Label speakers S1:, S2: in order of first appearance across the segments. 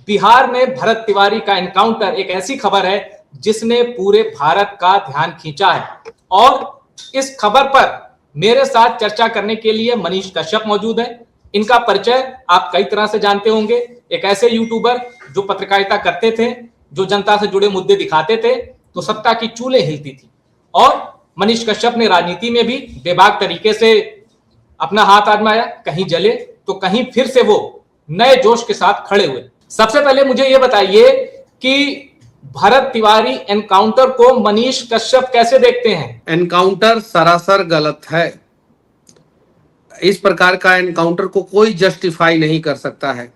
S1: बिहार में भरत तिवारी का एनकाउंटर एक ऐसी खबर है जिसने पूरे भारत का ध्यान खींचा है। और इस खबर पर मेरे साथ चर्चा करने के लिए मनीष कश्यप मौजूद है। इनका परिचय आप कई तरह से जानते होंगे। एक ऐसे यूट्यूबर जो पत्रकारिता करते थे, जो जनता से जुड़े मुद्दे दिखाते थे तो सत्ता की चूलें हिलती थी। और मनीष कश्यप ने राजनीति में भी बेबाक तरीके से अपना हाथ आजमाया, कहीं जले तो कहीं फिर से वो नए जोश के साथ खड़े हुए। सबसे पहले मुझे ये बताइए कि भरत तिवारी एनकाउंटर को मनीष कश्यप कैसे देखते हैं?
S2: एनकाउंटर सरासर गलत है। इस प्रकार का एनकाउंटर को कोई जस्टिफाई नहीं कर सकता है।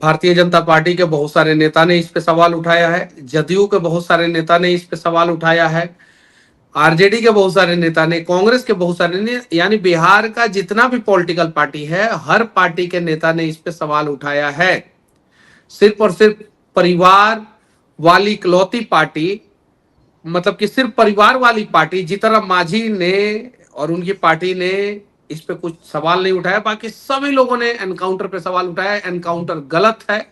S2: भारतीय जनता पार्टी के बहुत सारे नेता ने इस पे सवाल उठाया है, जदयू के बहुत सारे नेता ने इस पे सवाल उठाया है, आरजेडी के बहुत सारे नेता ने, कांग्रेस के बहुत सारे ने, यानी बिहार का जितना भी पॉलिटिकल पार्टी है, हर पार्टी के नेता ने इस पे सवाल उठाया है। सिर्फ और सिर्फ परिवार वाली इकलौती पार्टी, मतलब कि सिर्फ परिवार वाली पार्टी जीतन मांझी ने और उनकी पार्टी ने इस पे कुछ सवाल नहीं उठाया। बाकी सभी लोगों ने एनकाउंटर पे सवाल उठाया। एनकाउंटर गलत है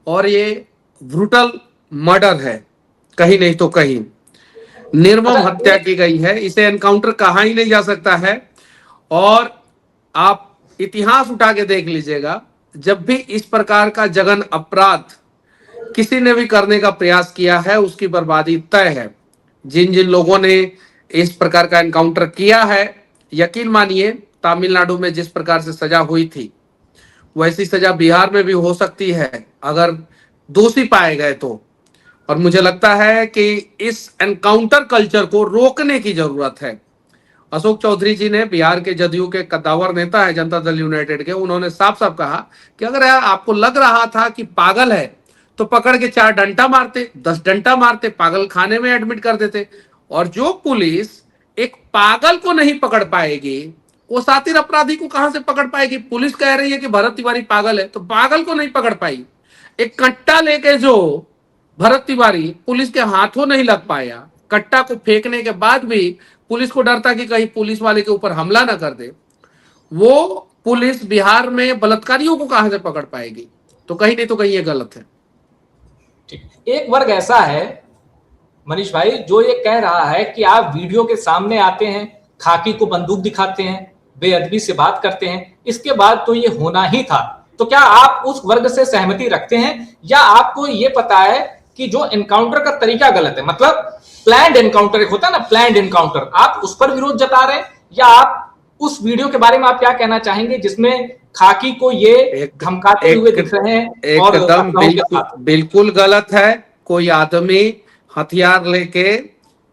S2: और ये ब्रूटल मर्डर है, कहीं नहीं तो कहीं निर्मम हत्या की गई है। इसे एनकाउंटर कहा ही नहीं जा सकता है। और आप इतिहास उठा के देख लीजिएगा, जब भी इस प्रकार का जघन अपराध किसी ने भी करने का प्रयास किया है उसकी बर्बादी तय है। जिन जिन लोगों ने इस प्रकार का एनकाउंटर किया है, यकीन मानिए तमिलनाडु में जिस प्रकार से सजा हुई थी वैसी सजा बिहार में भी हो सकती है अगर दोषी पाए गए तो। और मुझे लगता है कि इस एनकाउंटर कल्चर को रोकने की जरूरत है। अशोक चौधरी जी ने, बिहार के जदयू के कद्दावर नेता है जनता दल यूनाइटेड के, उन्होंने साफ साफ कहा कि अगर आपको लग रहा था कि पागल है तो पकड़ के 4 डंडा मारते, 10 डंडा मारते, पागल खाने में एडमिट कर देते। और जो पुलिस एक पागल को नहीं पकड़ पाएगी वो शातिर अपराधी को कहां से पकड़ पाएगी? पुलिस कह रही है कि भरत तिवारी पागल है तो पागल को नहीं पकड़ पाई। एक कट्टा लेके जो भरत तिवारी पुलिस के हाथों नहीं लग पाया, कट्टा को फेंकने के बाद भी पुलिस को डर था कि कहीं पुलिस वाले के ऊपर हमला ना कर दे, वो पुलिस बिहार में बलात्कारियों को कहां से पकड़ पाएगी? तो कहीं नहीं तो कहीं ये गलत है।
S1: एक वर्ग ऐसा है मनीष भाई जो ये कह रहा है कि आप वीडियो के सामने आते हैं, खाकी को बंदूक दिखाते हैं, बेअदबी से बात करते हैं, इसके बाद तो ये होना ही था। तो क्या आप उस वर्ग से सहमति रखते हैं या आपको ये पता है कि जो एनकाउंटर का तरीका गलत है? मतलब प्लान्ड एनकाउंटर एक होता है ना, प्लान्ड एनकाउंटर, आप उस पर विरोध जता रहे हैं या आप उस वीडियो के बारे में आप क्या कहना चाहेंगे जिसमें खाकी को ये धमकाते हुए दिख रहे हैं?
S2: एकदम बिल्कुल गलत है। कोई आदमी हथियार लेके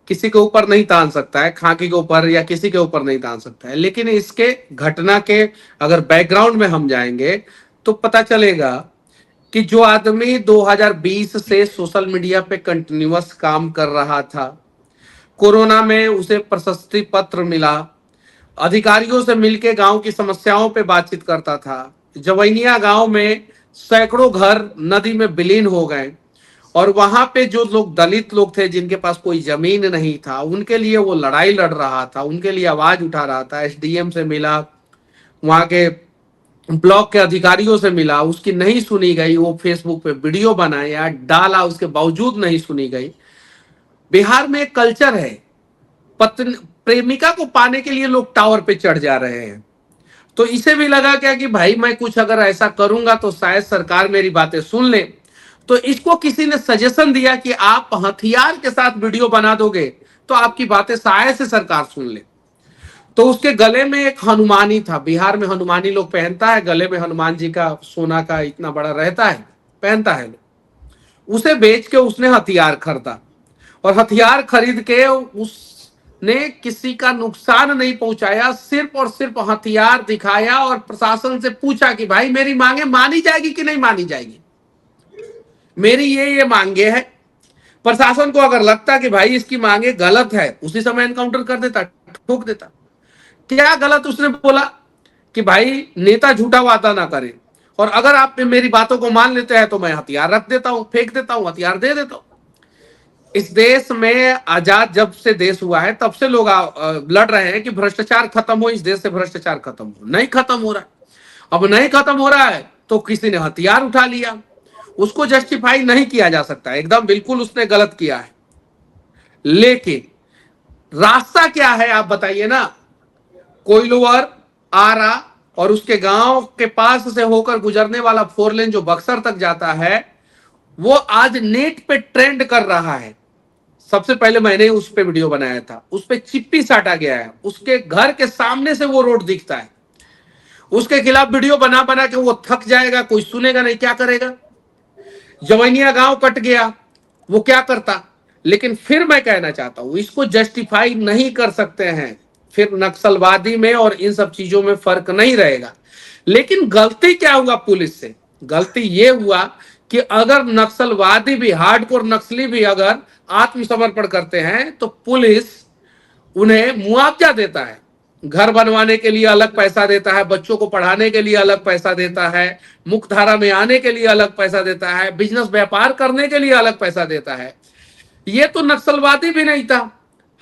S2: किसी के ऊपर नहीं तान सकता है, खाकी के ऊपर या किसी के ऊपर नहीं तान सकता है। लेकिन इसके घटना के अगर बैकग्राउंड में हम जाएंगे तो पता चलेगा कि जो आदमी 2020 से सोशल मीडिया पे कंटिन्यूअस काम कर रहा था, कोरोना में उसे प्रशस्ति पत्र मिला, अधिकारियों से मिलके गांव की समस्याओं पे बातचीत करता था। जवैनिया गांव में सैकड़ों घर नदी में विलीन हो गए और वहां पे जो लोग दलित लोग थे जिनके पास कोई जमीन नहीं था, उनके लिए वो लड़ाई लड़ रहा था, उनके लिए आवाज उठा रहा था। एसडीएम से मिला, वहां के ब्लॉक के अधिकारियों से मिला, उसकी नहीं सुनी गई। वो फेसबुक पे वीडियो बनाया, डाला, उसके बावजूद नहीं सुनी गई। बिहार में एक कल्चर है, पत्नी प्रेमिका को पाने के लिए लोग टावर पे चढ़ जा रहे हैं। तो इसे भी लगा क्या कि भाई मैं कुछ अगर ऐसा करूंगा तो शायद सरकार मेरी बातें सुन ले। तो इसको किसी ने सजेशन दिया कि आप हथियार के साथ वीडियो बना दोगे तो आपकी बातें शायद से सरकार सुन ले। तो उसके गले में एक हनुमानी था, बिहार में हनुमानी लोग पहनता है, गले में हनुमान जी का सोना का इतना बड़ा रहता है, पहनता है लोग। उसे बेच के उसने हथियार खरीदा और हथियार खरीद के उसने किसी का नुकसान नहीं पहुंचाया, सिर्फ और सिर्फ हथियार दिखाया और प्रशासन से पूछा कि भाई मेरी मांगे मानी जाएगी कि नहीं मानी जाएगी, मेरी ये मांगे है। प्रशासन को अगर लगता कि भाई इसकी मांगे गलत है, उसी समय एनकाउंटर कर देता, ठोक देता। क्या गलत उसने बोला कि भाई नेता झूठा वादा ना करे और अगर आप मेरी बातों को मान लेते हैं तो मैं हथियार रख देता हूं, फेंक देता हूं, हथियार दे देता हूं। इस देश में आजाद जब से देश हुआ है तब से लोग लड़ रहे हैं कि भ्रष्टाचार खत्म हो, इस देश से भ्रष्टाचार खत्म हो। नहीं खत्म हो रहा है। अब नहीं खत्म हो रहा है तो किसी ने हथियार उठा लिया। उसको जस्टिफाई नहीं किया जा सकता, एकदम बिल्कुल उसने गलत किया है। लेकिन रास्ता क्या है आप बताइए ना। कोइलवर, आरा और उसके गांव के पास से होकर गुजरने वाला 4 लेन जो बक्सर तक जाता है, वो आज नेट पे ट्रेंड कर रहा है। सबसे पहले मैंने उस पे वीडियो बनाया था, उस पे चिप्पी साटा गया है, उसके घर के सामने से वो रोड दिखता है। उसके खिलाफ वीडियो बना बना के वो थक जाएगा, कोई सुनेगा नहीं, क्या करेगा। जवैनिया गांव कट गया, वो क्या करता। लेकिन फिर मैं कहना चाहता हूं, इसको जस्टिफाई नहीं कर सकते हैं। फिर नक्सलवादी में और इन सब चीजों में फर्क नहीं रहेगा। लेकिन गलती क्या हुआ पुलिस से? गलती ये हुआ कि अगर नक्सलवादी भी, हार्डकोर नक्सली भी अगर आत्मसमर्पण करते हैं तो पुलिस उन्हें मुआवजा देता है, घर बनवाने के लिए अलग पैसा देता है, बच्चों को पढ़ाने के लिए अलग पैसा देता है, मुख्यधारा में आने के लिए अलग पैसा देता है, बिजनेस व्यापार करने के लिए अलग पैसा देता है। ये तो नक्सलवादी भी नहीं था,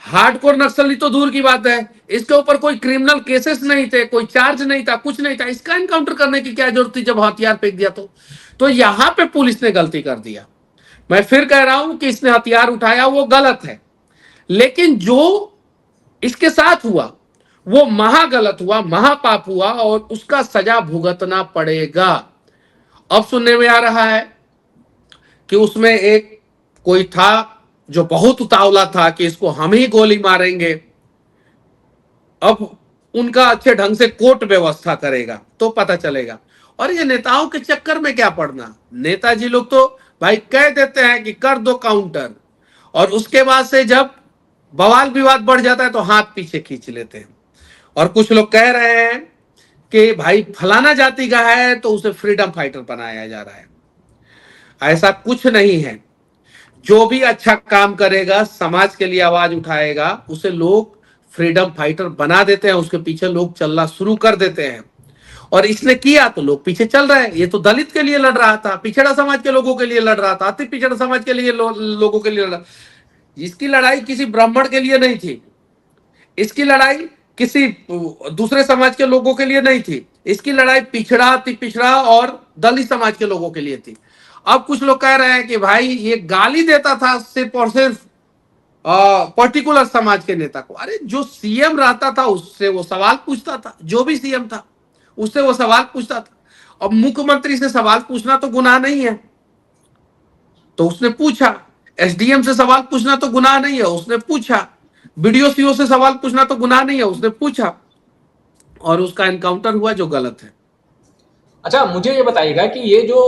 S2: हार्डकोर नक्सली तो दूर की बात है, इसके ऊपर कोई क्रिमिनल केसेस नहीं थे, कोई चार्ज नहीं था, कुछ नहीं था, इसका एनकाउंटर करने की क्या जरूरत थी जब हथियार फेंक दिया। तो यहां पे पुलिस ने गलती कर दिया। मैं फिर कह रहा हूं कि इसने हथियार उठाया वो गलत है, लेकिन जो इसके साथ हुआ वो महागलत हुआ, महापाप हुआ और उसका सजा भुगतना पड़ेगा। अब सुनने में आ रहा है कि उसमें एक कोई था जो बहुत उतावला था कि इसको हम ही गोली मारेंगे। अब उनका अच्छे ढंग से कोर्ट व्यवस्था करेगा तो पता चलेगा। और ये नेताओं के चक्कर में क्या पड़ना। नेताजी लोग तो भाई कह देते हैं कि कर दो काउंटर, और उसके बाद से जब बवाल विवाद बढ़ जाता है तो हाथ पीछे खींच लेते हैं। और कुछ लोग कह रहे हैं कि भाई फलाना जाति का है तो उसे फ्रीडम फाइटर बनाया जा रहा है। ऐसा कुछ नहीं है। जो भी अच्छा काम करेगा, समाज के लिए आवाज उठाएगा, उसे लोग फ्रीडम फाइटर बना देते हैं, उसके पीछे लोग चलना शुरू कर देते हैं। और इसने किया तो लोग पीछे चल रहे हैं। ये तो दलित के लिए लड़ रहा था, पिछड़ा समाज के लोगों के लिए लड़ रहा था, अति पिछड़ा समाज के लिए लोगों के लिए लड़। इसकी लड़ाई किसी ब्राह्मण के लिए नहीं थी, इसकी लड़ाई किसी दूसरे समाज के लोगों के लिए नहीं थी, इसकी लड़ाई पिछड़ा, अति पिछड़ा और दलित समाज के लोगों के लिए थी। अब कुछ लोग कह रहे हैं कि भाई ये गाली देता था सिर्फ और सिर्फ पर्टिकुलर समाज के नेता को। अरे जो सीएम रहता था उससे वो सवाल पूछता था, जो भी सीएम था उससे वो सवाल पूछता था। अब मुख्यमंत्री से सवाल पूछना तो गुनाह नहीं है, तो उसने पूछा। एसडीएम से सवाल पूछना तो गुनाह नहीं है, उसने पूछा। बीडीओ सीओ से सवाल पूछना तो गुनाह नहीं है, उसने पूछा। और उसका एनकाउंटर हुआ जो गलत है।
S1: अच्छा, मुझे ये बताइएगा कि ये जो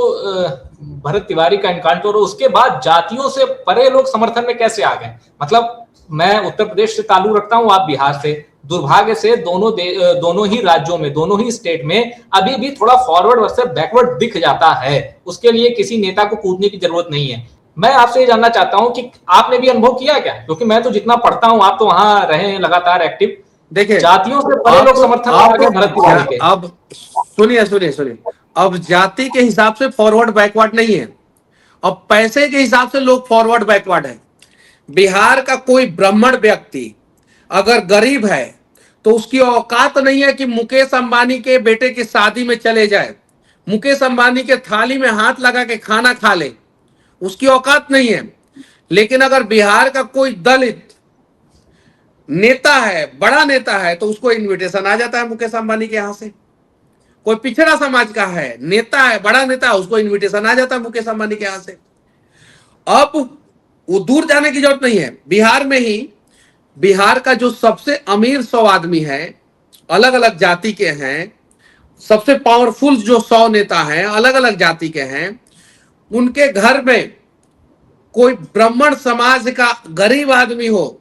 S1: भरत तिवारी का एनकाउंटर हो, उसके बाद जातियों से परे लोग समर्थन में कैसे आ गए? मतलब मैं उत्तर प्रदेश से ताल्लुक रखता हूं, आप बिहार से। दुर्भाग्य से दोनों ही राज्यों में, दोनों ही स्टेट में अभी भी थोड़ा फॉरवर्ड वर्सेस बैकवर्ड दिख जाता है। उसके लिए किसी नेता को कूदने की जरूरत नहीं है। मैं आपसे ये जानना चाहता हूं कि आपने भी अनुभव किया क्या? क्योंकि मैं तो जितना पढ़ता हूं, आप तो वहां रहे हैं लगातार एक्टिव।
S2: देखिए,
S1: जातियों से परे लोग समर्थन में आ गए भरत तिवारी के।
S2: अब सुनिए, अब जाति के हिसाब से फॉरवर्ड बैकवर्ड नहीं है, अब पैसे के हिसाब से लोग फॉरवर्ड बैकवर्ड है। बिहार का कोई ब्राह्मण व्यक्ति अगर गरीब है तो उसकी औकात नहीं है कि मुकेश अंबानी के बेटे की शादी में चले जाए, मुकेश अंबानी के थाली में हाथ लगा के खाना खा ले, उसकी औकात नहीं है। लेकिन अगर बिहार का कोई दलित नेता है, बड़ा नेता है, तो उसको इनविटेशन आ जाता है मुकेश अंबानी के यहां से। कोई पिछड़ा समाज का है, नेता है, बड़ा नेता है, उसको इनविटेशन आ जाता है मुकेश अंबानी के यहां से। अब वो दूर जाने की जरूरत नहीं है। बिहार में ही, बिहार का जो सबसे अमीर 100 आदमी है, अलग अलग जाति के हैं, सबसे पावरफुल जो 100 नेता हैं अलग अलग जाति के हैं, उनके घर में कोई ब्राह्मण समाज का गरीब आदमी हो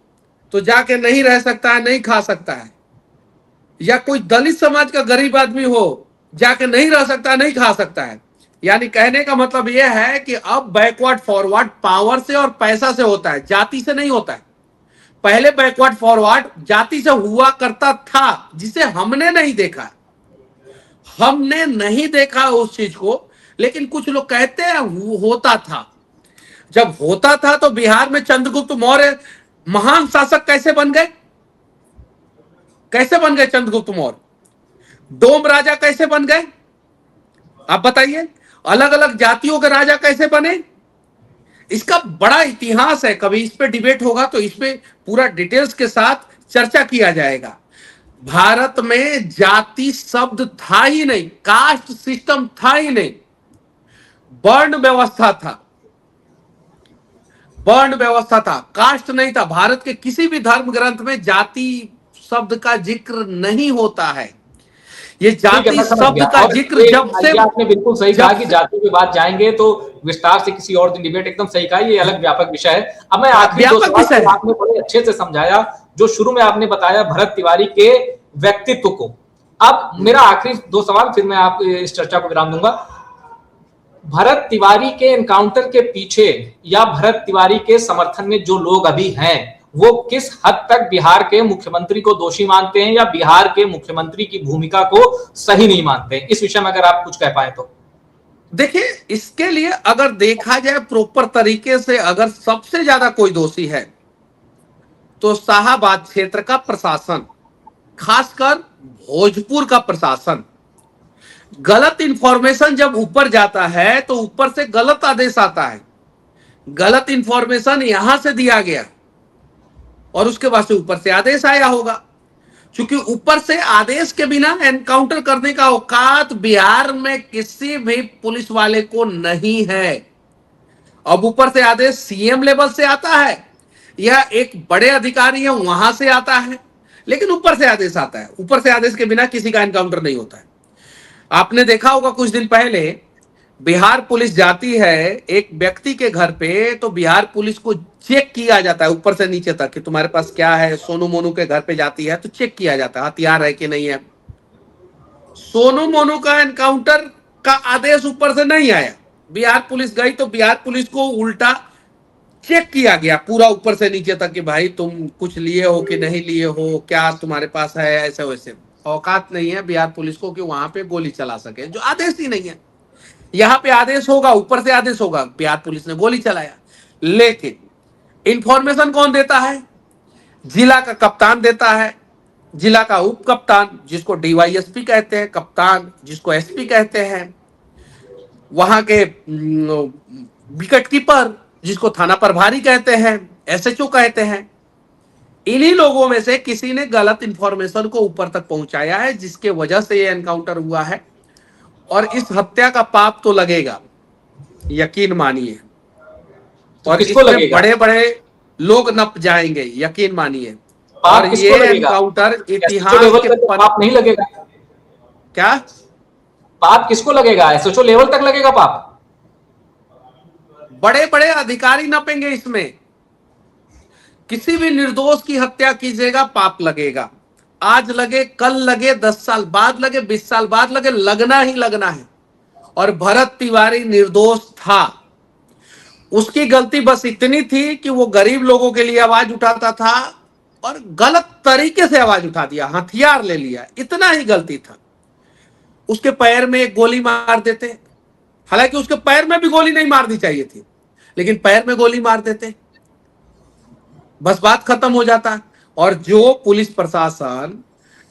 S2: तो जाके नहीं रह सकता है, नहीं खा सकता है। या कोई दलित समाज का गरीब आदमी हो, जाके नहीं रह सकता, नहीं खा सकता है। यानी कहने का मतलब यह है कि अब बैकवर्ड फॉरवर्ड पावर से और पैसा से होता है, जाति से नहीं होता है। पहले बैकवर्ड फॉरवर्ड जाति से हुआ करता था, जिसे हमने नहीं देखा, हमने नहीं देखा उस चीज को। लेकिन कुछ लोग कहते हैं होता था। जब होता था तो बिहार में चंद्रगुप्त मौर्य महान शासक कैसे बन गए? कैसे बन गए चंद्रगुप्त मौर्य? डोम राजा कैसे बन गए? आप बताइए। अलग अलग जातियों के राजा कैसे बने, इसका बड़ा इतिहास है। कभी इस पे डिबेट होगा तो इस पे पूरा डिटेल्स के साथ चर्चा किया जाएगा। भारत में जाति शब्द था ही नहीं, कास्ट सिस्टम था ही नहीं, वर्ण व्यवस्था था, वर्ण व्यवस्था था, कास्ट नहीं था। भारत के किसी भी धर्म ग्रंथ में जाति शब्द का जिक्र नहीं होता है। ये
S1: ठीक है,
S2: जाति
S1: मैं समझ
S2: शब्द
S1: गया।
S2: का
S1: और
S2: जिक्र
S1: ये आपने बिल्कुल सही कहा कि
S2: से
S1: जाति की बात जाएंगे तो विस्तार से किसी और दिन डिबेट, एकदम सही कहा, ये अलग व्यापक विषय है। अब मैं आखिरी दो
S2: व्यापक
S1: सवाल
S2: विषय
S1: को
S2: है।
S1: आपने बड़े अच्छे से समझाया, जो शुरू में आपने बताया भरत तिवारी के व्यक्तित्व को। अब मेरा आखिरी दो सवाल, फिर मैं आप इस चर्चा को विराम दूंगा। भरत तिवारी के एनकाउंटर के पीछे या भरत तिवारी के समर्थन में जो लोग अभी हैं, वो किस हद तक बिहार के मुख्यमंत्री को दोषी मानते हैं या बिहार के मुख्यमंत्री की भूमिका को सही नहीं मानते हैं? इस विषय में अगर आप कुछ कह पाए तो।
S2: देखिए, इसके लिए अगर देखा जाए प्रॉपर तरीके से, अगर सबसे ज्यादा कोई दोषी है तो शाहाबाद क्षेत्र का प्रशासन, खासकर भोजपुर का प्रशासन। गलत इंफॉर्मेशन जब ऊपर जाता है तो ऊपर से गलत आदेश आता है। गलत इंफॉर्मेशन यहां से दिया गया और उसके बाद से ऊपर से आदेश आया होगा। क्योंकि ऊपर से आदेश के बिना एनकाउंटर करने का औकात बिहार में किसी भी पुलिस वाले को नहीं है। अब ऊपर से आदेश सीएम लेवल से आता है या एक बड़े अधिकारी है वहां से आता है, लेकिन ऊपर से आदेश आता है। ऊपर से आदेश के बिना किसी का एनकाउंटर नहीं होता है। आपने देखा होगा कुछ दिन पहले बिहार पुलिस जाती है एक व्यक्ति के घर पे, तो बिहार पुलिस को चेक किया जाता है ऊपर से नीचे तक कि तुम्हारे पास क्या है। सोनू मोनू के घर पे जाती है तो चेक किया जाता है हथियार है कि नहीं है। सोनू मोनू का एनकाउंटर का आदेश ऊपर से नहीं आया, बिहार पुलिस गई तो बिहार पुलिस को उल्टा चेक किया गया पूरा ऊपर से नीचे तक कि भाई तुम कुछ लिए हो कि नहीं लिए हो, क्या तुम्हारे पास है, ऐसे वैसे। औकात नहीं है बिहार पुलिस को कि वहां पे गोली चला सके, जो आदेश ही नहीं है। यहां पे आदेश होगा, ऊपर से आदेश होगा, बिहार पुलिस ने गोली चलाया। लेकिन इंफॉर्मेशन कौन देता है? जिला का कप्तान देता है, जिला का उप कप्तान जिसको डीवाईएसपी कहते हैं, कप्तान जिसको एसपी कहते हैं, वहां के विकेट कीपर जिसको थाना प्रभारी कहते हैं, एसएचओ कहते हैं। इन्हीं लोगों में से किसी ने गलत इंफॉर्मेशन को ऊपर तक पहुंचाया है, जिसके वजह से ये एनकाउंटर हुआ है। और इस हत्या का पाप तो लगेगा, यकीन मानिए।
S1: तो
S2: और
S1: किसको
S2: इसमें
S1: लगेगा?
S2: बड़े बड़े लोग नप जाएंगे, यकीन मानिए।
S1: पाप
S2: और
S1: किसको
S2: ये
S1: लगेगा?
S2: एनकाउंटर
S1: एसएचओ
S2: इतिहास
S1: लेवल
S2: के
S1: तक तो पाप नहीं लगेगा।
S2: क्या
S1: पाप किसको लगेगा? एसएचओ लेवल तक लगेगा पाप?
S2: बड़े बड़े अधिकारी नपेंगे इसमें। किसी भी निर्दोष की हत्या कीजिएगा, पाप लगेगा। आज लगे, कल लगे, 10 साल बाद लगे, 20 साल बाद लगे, लगना ही लगना है। और भरत तिवारी निर्दोष था। उसकी गलती बस इतनी थी कि वो गरीब लोगों के लिए आवाज उठाता था और गलत तरीके से आवाज उठा दिया, हथियार ले लिया, इतना ही गलती था। उसके पैर में एक गोली मार देते, हालांकि उसके पैर में भी गोली नहीं मारनी चाहिए थी, लेकिन पैर में गोली मार देते, बस बात खत्म हो जाता। और जो पुलिस प्रशासन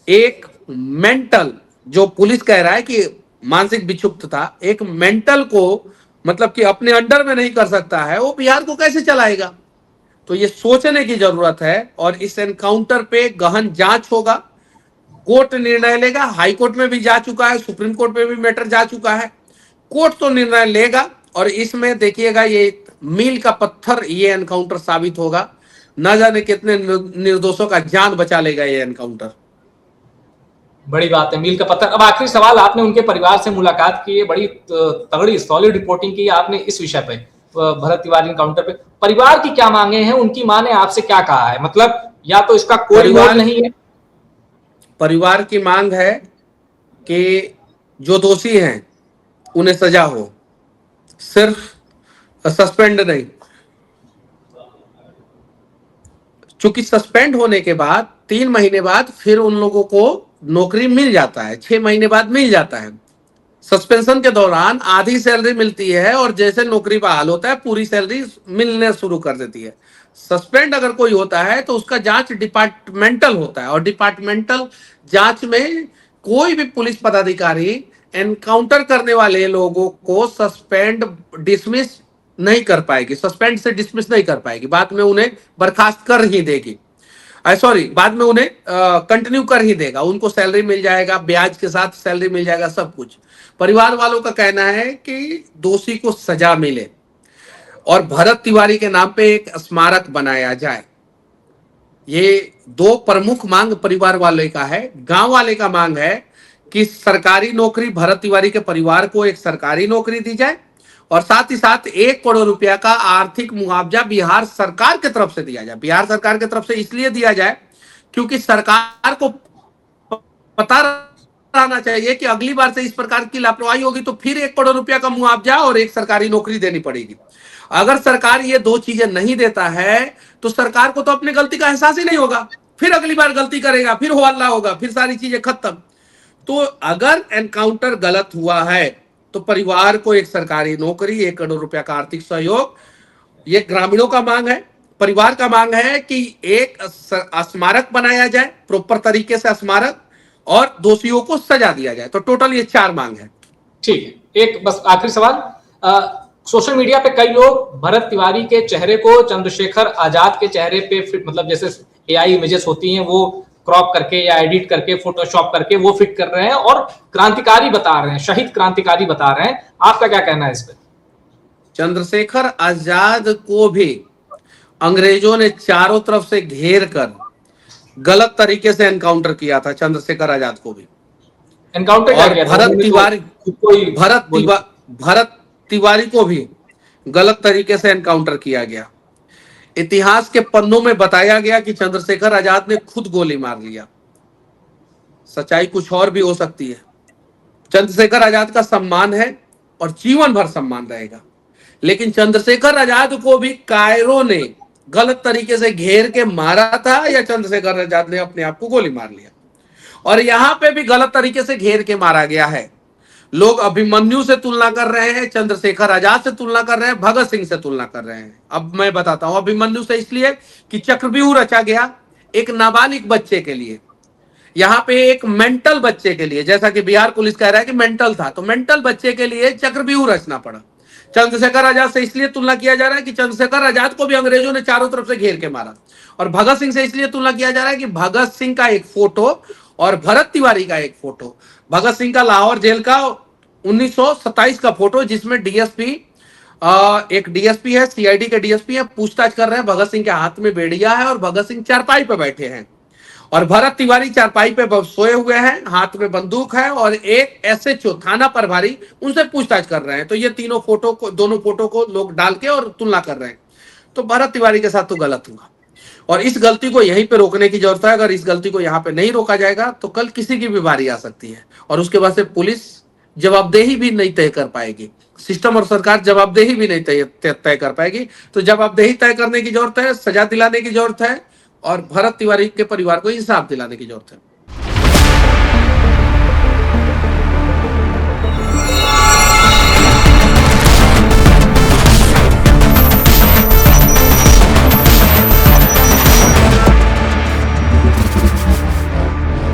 S2: एक मेंटल, जो पुलिस कह रहा है कि मानसिक विक्षुब्ध था, एक मेंटल को मतलब कि अपने अंडर में नहीं कर सकता है, वो बिहार को कैसे चलाएगा? तो ये सोचने की जरूरत है। और इस एनकाउंटर पे गहन जांच होगा, कोर्ट निर्णय लेगा। हाई कोर्ट में भी जा चुका है, सुप्रीम कोर्ट में भी मैटर जा चुका है, कोर्ट तो निर्णय लेगा। और इसमें देखिएगा, ये मील का पत्थर ये एनकाउंटर साबित होगा। न जाने कितने निर्दोषों का जान बचा लेगा ये एनकाउंटर।
S1: बड़ी बात है, मील का पत्थर। अब आखिरी सवाल, आपने उनके परिवार से मुलाकात की है, बड़ी तगड़ी सॉलिड रिपोर्टिंग की आपने इस विषय पे, भरत तिवारी एनकाउंटर पे। परिवार की क्या मांगे हैं? उनकी मां ने आपसे क्या कहा है? मतलब या तो इसका कोई मोड़ नहीं है।
S2: परिवार की मांग है कि जो दोषी हैं उन्हें सजा हो, सिर्फ सस्पेंड नहीं। चूंकि सस्पेंड होने के बाद 3 महीने बाद फिर उन लोगों को नौकरी मिल जाता है, 6 महीने बाद मिल जाता है। सस्पेंशन के दौरान आधी सैलरी मिलती है और जैसे नौकरी बहाल होता है पूरी सैलरी मिलने शुरू कर देती है। सस्पेंड अगर कोई होता है तो उसका जांच डिपार्टमेंटल होता है, और डिपार्टमेंटल जांच में कोई भी पुलिस पदाधिकारी एनकाउंटर करने वाले लोगों को सस्पेंड डिसमिस नहीं कर पाएगी, सस्पेंड से डिसमिस नहीं कर पाएगी, बाद में उन्हें बर्खास्त कर ही देगी, सॉरी बाद में उन्हें कंटिन्यू कर ही देगा, उनको सैलरी मिल जाएगा, ब्याज के साथ सैलरी मिल जाएगा, सब कुछ। परिवार वालों का कहना है कि दोषी को सजा मिले और भरत तिवारी के नाम पे एक स्मारक बनाया जाए। ये दो प्रमुख मांग परिवार वाले का है। गांव वाले का मांग है कि सरकारी नौकरी, भरत तिवारी के परिवार को एक सरकारी नौकरी दी जाए और साथ ही साथ 1 करोड़ रुपया का आर्थिक मुआवजा बिहार सरकार की तरफ से दिया जाए। बिहार सरकार की तरफ से इसलिए दिया जाए क्योंकि सरकार को पता रहना चाहिए कि अगली बार से इस प्रकार की लापरवाही होगी तो फिर 1 करोड़ रुपया का मुआवजा और एक सरकारी नौकरी देनी पड़ेगी। अगर सरकार ये दो चीजें नहीं देता है तो सरकार को तो अपनी गलती का एहसास ही नहीं होगा, फिर अगली बार गलती करेगा, फिर हल्ला होगा, फिर सारी चीजें खत्म। तो अगर एनकाउंटर गलत हुआ है तो परिवार को एक सरकारी नौकरी, 1 करोड़ रुपया का आर्थिक सहयोग, ये ग्रामीणों का मांग है। परिवार का मांग है कि एक स्मारक बनाया जाए, प्रॉपर तरीके से स्मारक, और दोषियों को सजा दिया जाए। तो टोटल ये 4 मांग है।
S1: ठीक है, एक बस आखिरी सवाल। सोशल मीडिया पे कई लोग भरत तिवारी के चेहरे को चंद्रशेखर आजाद के चेहरे पे फिट, मतलब जैसे एआई इमेजेस होती हैं वो क्रॉप करके या एडिट करके, फोटोशॉप करके वो फिट कर रहे हैं और क्रांतिकारी बता रहे हैं, शहीद क्रांतिकारी बता रहे हैं। आपका क्या कहना है इस पे?
S2: चंद्रशेखर आजाद को भी अंग्रेजों ने चारों तरफ से घेर कर गलत तरीके से एनकाउंटर किया था। चंद्रशेखर आजाद को भी
S1: एनकाउंटर क्या किया था?
S2: भरत तिवारी को भी गलत तरीके से एनकाउंटर किया गया। इतिहास के पन्नों में बताया गया कि चंद्रशेखर आजाद ने खुद गोली मार लिया। सच्चाई कुछ और भी हो सकती है। चंद्रशेखर आजाद का सम्मान है और जीवन भर सम्मान रहेगा, लेकिन चंद्रशेखर आजाद को भी कायरों ने गलत तरीके से घेर के मारा था या चंद्रशेखर आजाद ने अपने आप को गोली मार लिया? और यहां पे भी गलत तरीके से घेर के मारा गया है। लोग अभिमन्यु से तुलना कर रहे हैं, चंद्रशेखर आजाद से तुलना कर रहे हैं, भगत सिंह से तुलना कर रहे हैं। अब मैं बताता हूं, अभिमन्यु से इसलिए कि चक्रव्यूह रचा गया एक नाबालिग बच्चे के लिए, यहाँ पे एक मेंटल बच्चे के लिए, जैसा कि बिहार पुलिस कह रहा है कि मेंटल था, तो मेंटल बच्चे के लिए चक्रव्यूह रचना पड़ा। चंद्रशेखर आजाद से इसलिए तुलना किया जा रहा है कि चंद्रशेखर आजाद को भी अंग्रेजों ने चारों तरफ से घेर के मारा। और भगत सिंह से इसलिए तुलना किया जा रहा है कि भगत सिंह का एक फोटो और भरत तिवारी का एक फोटो, भगत सिंह का लाहौर जेल का 1927 का फोटो, जिसमें डीएसपी, एक डीएसपी है, सीआईडी के डीएसपी है, पूछताछ कर रहे हैं। भगत सिंह के हाथ में बेड़िया है और भगत सिंह चारपाई पे बैठे हैं और भरत तिवारी चारपाई पे सोए हुए हैं, हाथ में बंदूक है और एक एसएचओ थाना प्रभारी उनसे पूछताछ कर रहे हैं। तो ये तीनों फोटो को, दोनों फोटो को लोग डाल के और तुलना कर रहे हैं। तो भरत तिवारी के साथ तो गलत हुआ और इस गलती को यहीं पे रोकने की जरूरत है। अगर इस गलती को यहाँ पे नहीं रोका जाएगा तो कल किसी की भी बारी आ सकती है और उसके बाद से पुलिस जवाबदेही भी नहीं तय कर पाएगी, सिस्टम और सरकार जवाबदेही भी नहीं तय कर पाएगी। तो जवाबदेही तय करने की जरूरत है, सजा दिलाने की जरूरत है और भरत तिवारी के परिवार को इंसाफ दिलाने की जरूरत है।